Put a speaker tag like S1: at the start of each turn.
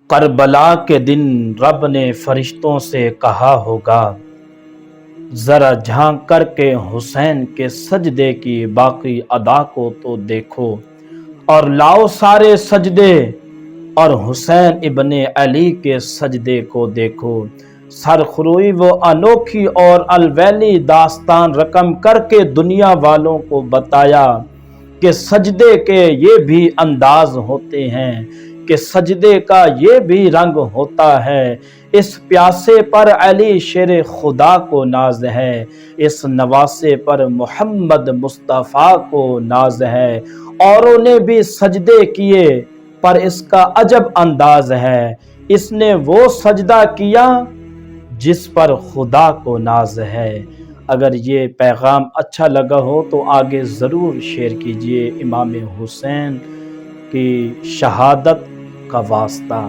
S1: کربلا کے دن رب نے فرشتوں سے کہا ہوگا، ذرا جھانک کر کے حسین کے سجدے کی باقی ادا کو تو دیکھو، اور لاؤ سارے سجدے اور حسین ابن علی کے سجدے کو دیکھو۔ سرخروئی وہ انوکھی اور الویلی داستان رقم کر کے دنیا والوں کو بتایا کہ سجدے کے یہ بھی انداز ہوتے ہیں، کہ سجدے کا یہ بھی رنگ ہوتا ہے۔ اس پیاسے پر علی شیر خدا کو ناز ہے، اس نواسے پر محمد مصطفیٰ کو ناز ہے۔ اوروں نے بھی سجدے کیے پر اس کا عجب انداز ہے، اس نے وہ سجدہ کیا جس پر خدا کو ناز ہے۔ اگر یہ پیغام اچھا لگا ہو تو آگے ضرور شیئر کیجیے۔ امام حسین کی شہادت کا واسطہ۔